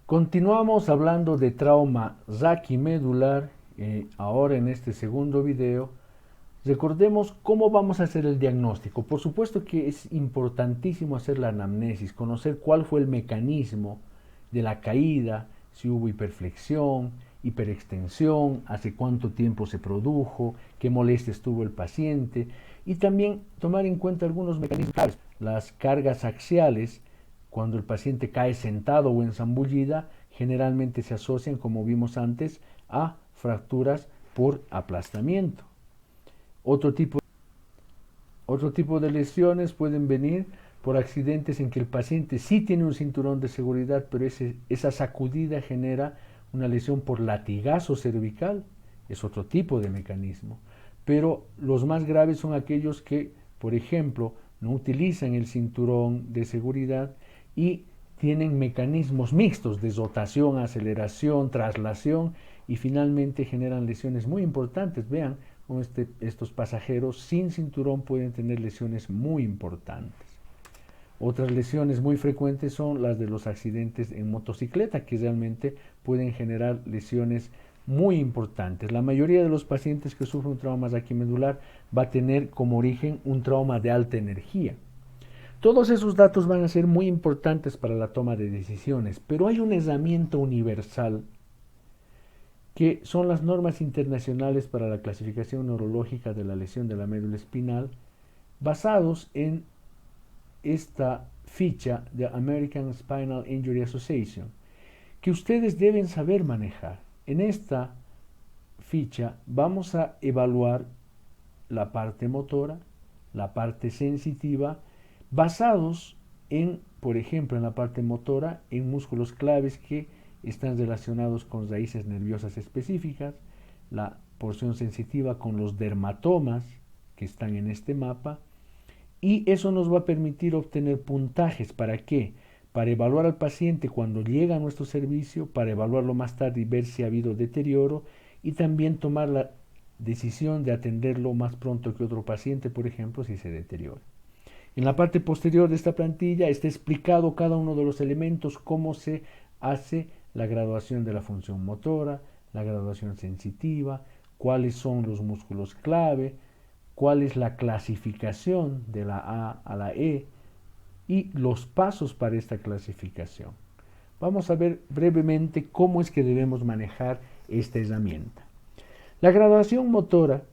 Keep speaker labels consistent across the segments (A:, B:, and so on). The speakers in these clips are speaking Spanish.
A: Continuamos hablando de trauma raquimedular. Ahora en este segundo video recordemos cómo vamos a hacer el diagnóstico. Por supuesto que es importantísimo hacer la anamnesis, conocer cuál fue el mecanismo de la caída, si hubo hiperflexión, hiperextensión, hace cuánto tiempo se produjo, qué molestias tuvo el paciente, y también tomar en cuenta algunos mecanismos claves. Las cargas axiales, cuando el paciente cae sentado o en zambullida, generalmente se asocian, como vimos antes, a fracturas por aplastamiento. Otro tipo, otro tipo de lesiones pueden venir por accidentes en que el paciente sí tiene un cinturón de seguridad, pero esa sacudida genera una lesión por latigazo cervical. Es otro tipo de mecanismo. Pero los más graves son aquellos que, por ejemplo, no utilizan el cinturón de seguridad y tienen mecanismos mixtos de rotación, aceleración, traslación y finalmente generan lesiones muy importantes. Vean cómo estos pasajeros sin cinturón pueden tener lesiones muy importantes. Otras lesiones muy frecuentes son las de los accidentes en motocicleta, que realmente pueden generar lesiones muy importantes. La mayoría de los pacientes que sufren un trauma raquimedular va a tener como origen un trauma de alta energía. Todos esos datos van a ser muy importantes para la toma de decisiones, pero hay una herramienta universal que son las normas internacionales para la clasificación neurológica de la lesión de la médula espinal, basados en esta ficha de American Spinal Injury Association, que ustedes deben saber manejar. En esta ficha vamos a evaluar la parte motora, la parte sensitiva, basados en, por ejemplo, en la parte motora, en músculos claves que están relacionados con raíces nerviosas específicas, la porción sensitiva con los dermatomas que están en este mapa, y eso nos va a permitir obtener puntajes. ¿Para qué? Para evaluar al paciente cuando llega a nuestro servicio, para evaluarlo más tarde y ver si ha habido deterioro, y también tomar la decisión de atenderlo más pronto que otro paciente, por ejemplo, si se deteriora. En la parte posterior de esta plantilla está explicado cada uno de los elementos, cómo se hace la graduación de la función motora, la graduación sensitiva, cuáles son los músculos clave, cuál es la clasificación de la A a la E y los pasos para esta clasificación. Vamos a ver brevemente cómo es que debemos manejar esta herramienta. La graduación motora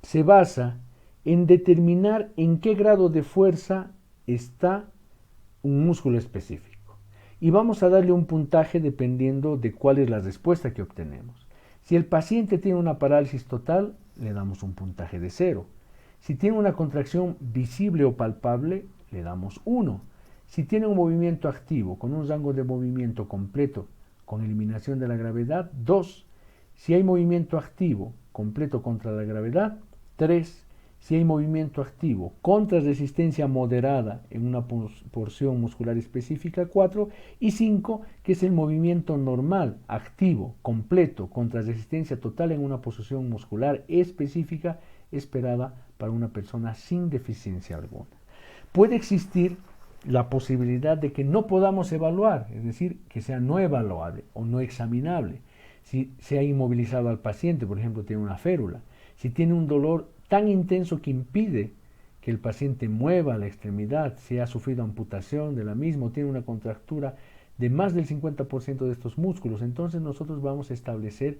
A: se basa en determinar en qué grado de fuerza está un músculo específico. Y vamos a darle un puntaje dependiendo de cuál es la respuesta que obtenemos. Si el paciente tiene una parálisis total, le damos un puntaje de 0. Si tiene una contracción visible o palpable, le damos 1. Si tiene un movimiento activo con un rango de movimiento completo con eliminación de la gravedad, 2. Si hay movimiento activo completo contra la gravedad, 3. Si hay movimiento activo contra resistencia moderada en una porción muscular específica, 4. Y 5, que es el movimiento normal, activo, completo, contra resistencia total en una posición muscular específica esperada para una persona sin deficiencia alguna. Puede existir la posibilidad de que no podamos evaluar, es decir, que sea no evaluable o no examinable. Si se ha inmovilizado al paciente, por ejemplo, tiene una férula, si tiene un dolor tan intenso que impide que el paciente mueva la extremidad, si ha sufrido amputación de la misma, tiene una contractura de más del 50% de estos músculos, entonces nosotros vamos a establecer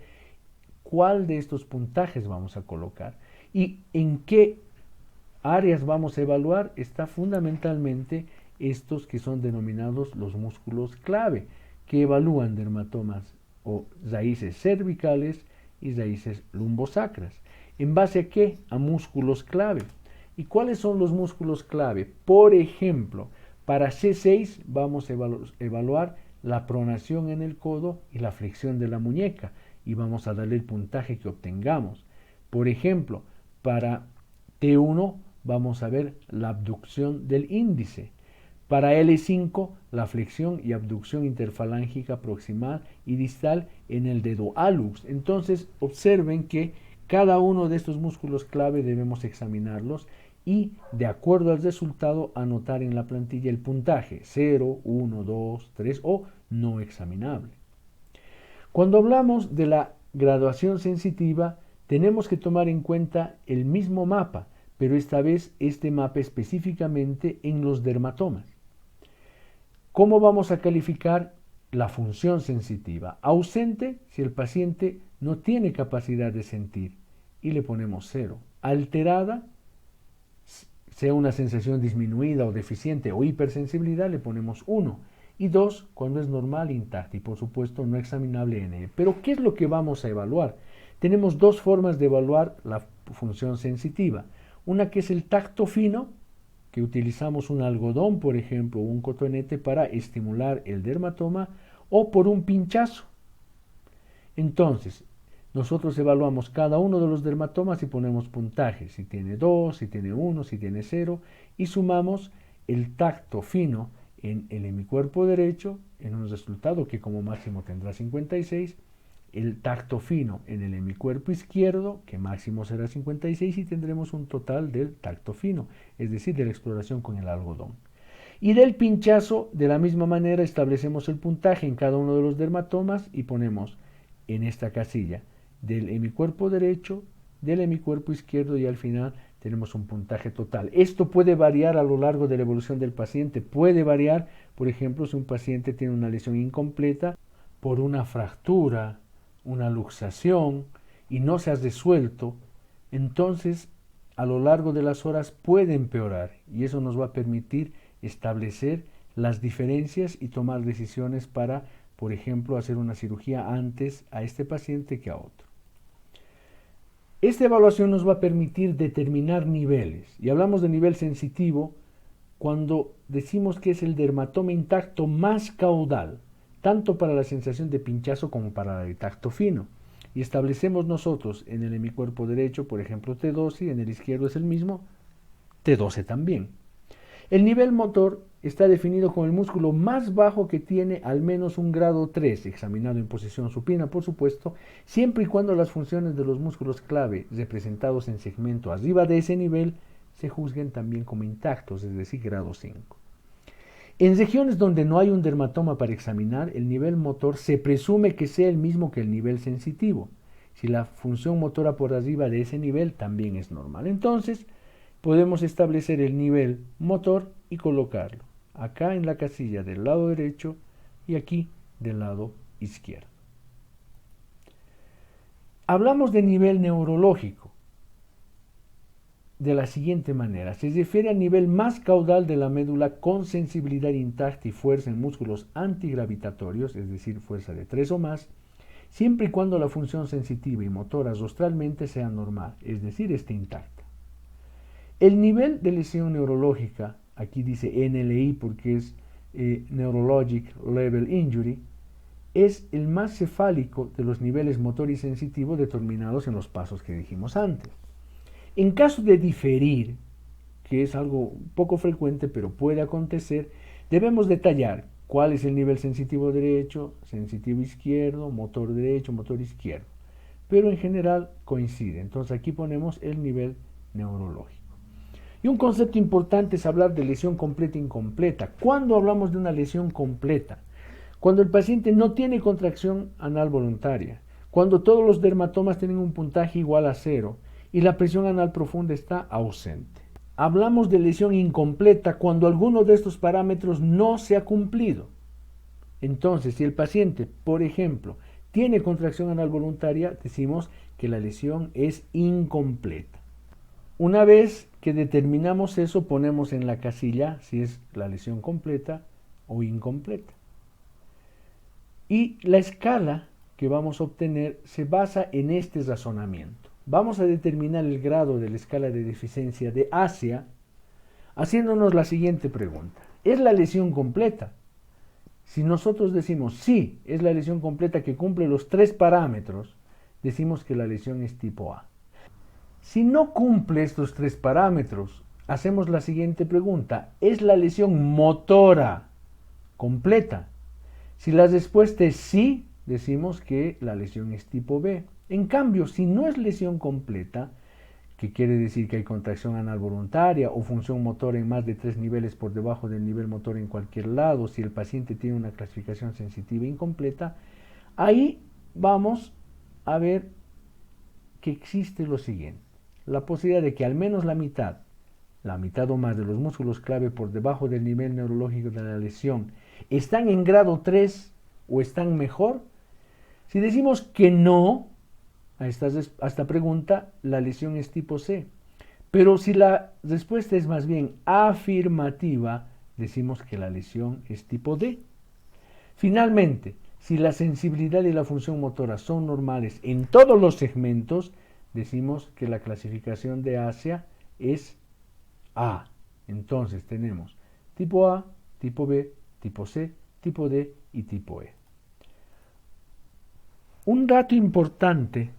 A: cuál de estos puntajes vamos a colocar y en qué áreas vamos a evaluar. Está fundamentalmente estos que son denominados los músculos clave, que evalúan dermatomas o raíces cervicales y raíces lumbosacras. ¿En base a qué? A músculos clave. ¿Y cuáles son los músculos clave? Por ejemplo, para C6 vamos a evaluar la pronación en el codo y la flexión de la muñeca y vamos a darle el puntaje que obtengamos. Por ejemplo, para T1 vamos a ver la abducción del índice. Para L5, la flexión y abducción interfalángica proximal y distal en el dedo hallux. Entonces, observen que cada uno de estos músculos clave debemos examinarlos y, de acuerdo al resultado, anotar en la plantilla el puntaje 0, 1, 2, 3 o no examinable. Cuando hablamos de la graduación sensitiva, tenemos que tomar en cuenta el mismo mapa, pero esta vez este mapa específicamente en los dermatomas. ¿Cómo vamos a calificar la función sensitiva? Ausente si el paciente no tiene capacidad de sentir y le ponemos 0. Alterada, sea una sensación disminuida o deficiente o hipersensibilidad, le ponemos 1. Y 2 cuando es normal, intacta y por supuesto no examinable en él. Pero ¿qué es lo que vamos a evaluar? Tenemos dos formas de evaluar la función sensitiva. Una que es el tacto fino, que utilizamos un algodón, por ejemplo, o un cotonete para estimular el dermatoma, o por un pinchazo. Entonces, nosotros evaluamos cada uno de los dermatomas y ponemos puntaje, si tiene 2, si tiene 1, si tiene 0, y sumamos el tacto fino en el hemicuerpo derecho, en un resultado que como máximo tendrá 56, el tacto fino en el hemicuerpo izquierdo, que máximo será 56, y tendremos un total del tacto fino, es decir, de la exploración con el algodón. Y del pinchazo, de la misma manera, establecemos el puntaje en cada uno de los dermatomas y ponemos en esta casilla del hemicuerpo derecho, del hemicuerpo izquierdo y al final tenemos un puntaje total. Esto puede variar a lo largo de la evolución del paciente. Puede variar, por ejemplo, si un paciente tiene una lesión incompleta por una fractura, una luxación y no se ha resuelto, entonces a lo largo de las horas puede empeorar y eso nos va a permitir establecer las diferencias y tomar decisiones para, por ejemplo, hacer una cirugía antes a este paciente que a otro. Esta evaluación nos va a permitir determinar niveles, y hablamos de nivel sensitivo cuando decimos que es el dermatoma intacto más caudal, tanto para la sensación de pinchazo como para la de tacto fino. Y establecemos nosotros en el hemicuerpo derecho, por ejemplo, T12, y en el izquierdo es el mismo, T12 también. El nivel motor está definido como el músculo más bajo que tiene al menos un grado 3, examinado en posición supina, por supuesto, siempre y cuando las funciones de los músculos clave representados en segmento arriba de ese nivel se juzguen también como intactos, es decir, grado 5. En regiones donde no hay un dermatoma para examinar, el nivel motor se presume que sea el mismo que el nivel sensitivo. Si la función motora por arriba de ese nivel, también es normal. Entonces, podemos establecer el nivel motor y colocarlo acá en la casilla del lado derecho y aquí del lado izquierdo. Hablamos de nivel neurológico de la siguiente manera. Se refiere al nivel más caudal de la médula con sensibilidad intacta y fuerza en músculos antigravitatorios, es decir, fuerza de 3 o más, siempre y cuando la función sensitiva y motora rostralmente sea normal, es decir, esté intacta. El nivel de lesión neurológica, aquí dice NLI porque es Neurologic Level Injury, es el más cefálico de los niveles motor y sensitivo determinados en los pasos que dijimos antes. En caso de diferir, que es algo poco frecuente pero puede acontecer, debemos detallar cuál es el nivel sensitivo derecho, sensitivo izquierdo, motor derecho, motor izquierdo. Pero en general coincide. Entonces aquí ponemos el nivel neurológico. Y un concepto importante es hablar de lesión completa e incompleta. ¿Cuándo hablamos de una lesión completa? Cuando el paciente no tiene contracción anal voluntaria, cuando todos los dermatomas tienen un puntaje igual a 0 y la presión anal profunda está ausente. Hablamos de lesión incompleta cuando alguno de estos parámetros no se ha cumplido. Entonces, si el paciente, por ejemplo, tiene contracción anal voluntaria, decimos que la lesión es incompleta. Una vez que determinamos eso, ponemos en la casilla si es la lesión completa o incompleta. Y la escala que vamos a obtener se basa en este razonamiento. Vamos a determinar el grado de la escala de deficiencia de Asia haciéndonos la siguiente pregunta. ¿Es la lesión completa? Si nosotros decimos sí, es la lesión completa que cumple los 3 parámetros, decimos que la lesión es tipo A. Si no cumple estos 3 parámetros, hacemos la siguiente pregunta. ¿Es la lesión motora completa? Si la respuesta es sí, decimos que la lesión es tipo B. En cambio, si no es lesión completa, que quiere decir que hay contracción anal voluntaria o función motora en más de 3 niveles por debajo del nivel motor en cualquier lado, si el paciente tiene una clasificación sensitiva incompleta, ahí vamos a ver que existe lo siguiente: la posibilidad de que al menos la mitad o más de los músculos clave por debajo del nivel neurológico de la lesión están en grado 3 o están mejor. Si decimos que no a esta pregunta, la lesión es tipo C. Pero si la respuesta es más bien afirmativa, decimos que la lesión es tipo D. Finalmente, si la sensibilidad y la función motora son normales en todos los segmentos, decimos que la clasificación de ASEA es A. Entonces tenemos tipo A, tipo B, tipo C, tipo D y tipo E. Un dato importante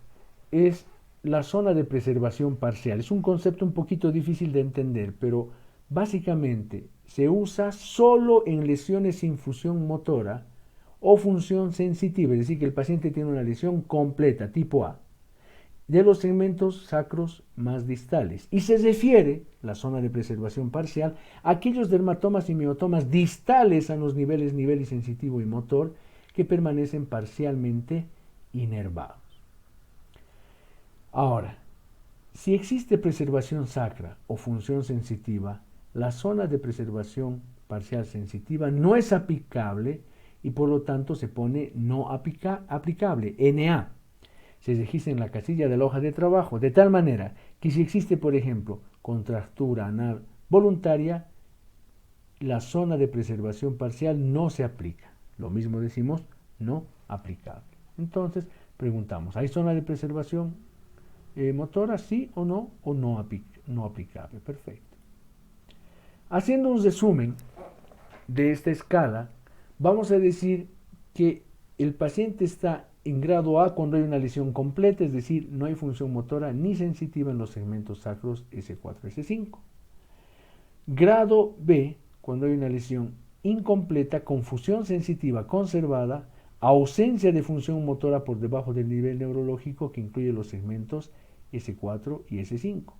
A: es la zona de preservación parcial. Es un concepto un poquito difícil de entender, pero básicamente se usa solo en lesiones sin función motora o función sensitiva, es decir, que el paciente tiene una lesión completa, tipo A, de los segmentos sacros más distales. Y se refiere, la zona de preservación parcial, a aquellos dermatomas y miotomas distales a los niveles nivel sensitivo y motor que permanecen parcialmente inervados. Ahora, si existe preservación sacra o función sensitiva, la zona de preservación parcial sensitiva no es aplicable y por lo tanto se pone no aplicable, NA. Se registra en la casilla de la hoja de trabajo, de tal manera que si existe, por ejemplo, contractura anal voluntaria, la zona de preservación parcial no se aplica. Lo mismo decimos no aplicable. Entonces, preguntamos, ¿hay zona de preservación motora, sí o no aplicable? Perfecto. Haciendo un resumen de esta escala, vamos a decir que el paciente está en grado A cuando hay una lesión completa, es decir, no hay función motora ni sensitiva en los segmentos sacros S4, S5. Grado B cuando hay una lesión incompleta con función sensitiva conservada, ausencia de función motora por debajo del nivel neurológico que incluye los segmentos S4 y S5.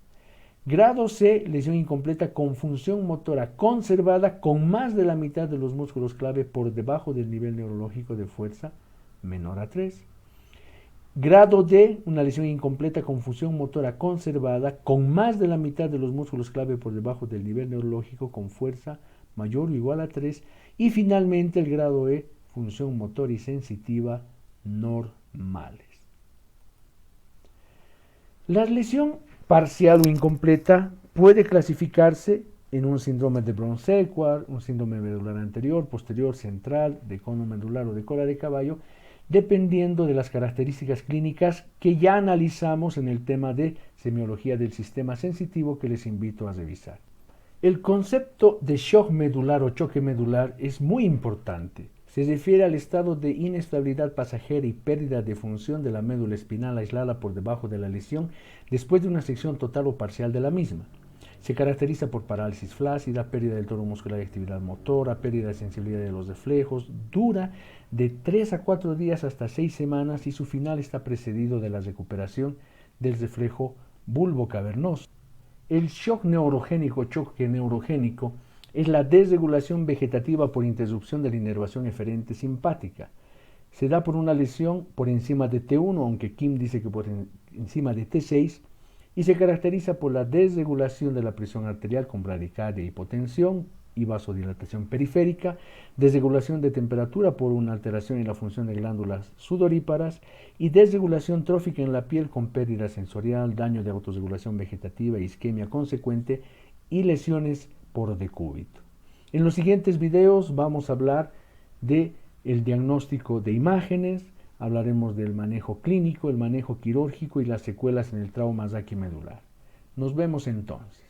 A: Grado C, lesión incompleta con función motora conservada con más de la mitad de los músculos clave por debajo del nivel neurológico de fuerza menor a 3. Grado D, una lesión incompleta con función motora conservada con más de la mitad de los músculos clave por debajo del nivel neurológico con fuerza mayor o igual a 3. Y finalmente el grado E, función motora y sensitiva normales. La lesión parcial o incompleta puede clasificarse en un síndrome de Brown-Séquard, un síndrome medular anterior, posterior, central, de cono medular o de cola de caballo, dependiendo de las características clínicas que ya analizamos en el tema de semiología del sistema sensitivo que les invito a revisar. El concepto de shock medular o choque medular es muy importante. Se refiere al estado de inestabilidad pasajera y pérdida de función de la médula espinal aislada por debajo de la lesión después de una sección total o parcial de la misma. Se caracteriza por parálisis flácida, pérdida del tono muscular y actividad motora, pérdida de sensibilidad de los reflejos, dura de 3 a 4 días hasta 6 semanas y su final está precedido de la recuperación del reflejo bulbocavernoso. El shock neurogénico, choque neurogénico, es la desregulación vegetativa por interrupción de la inervación eferente simpática. Se da por una lesión por encima de T1, aunque Kim dice que por encima de T6, y se caracteriza por la desregulación de la presión arterial con bradicardia, hipotensión y vasodilatación periférica, desregulación de temperatura por una alteración en la función de glándulas sudoríparas y desregulación trófica en la piel con pérdida sensorial, daño de autorregulación vegetativa, isquemia consecuente y lesiones por decúbito. En los siguientes videos vamos a hablar de el diagnóstico de imágenes, hablaremos del manejo clínico, el manejo quirúrgico y las secuelas en el trauma raquimedular. Nos vemos entonces.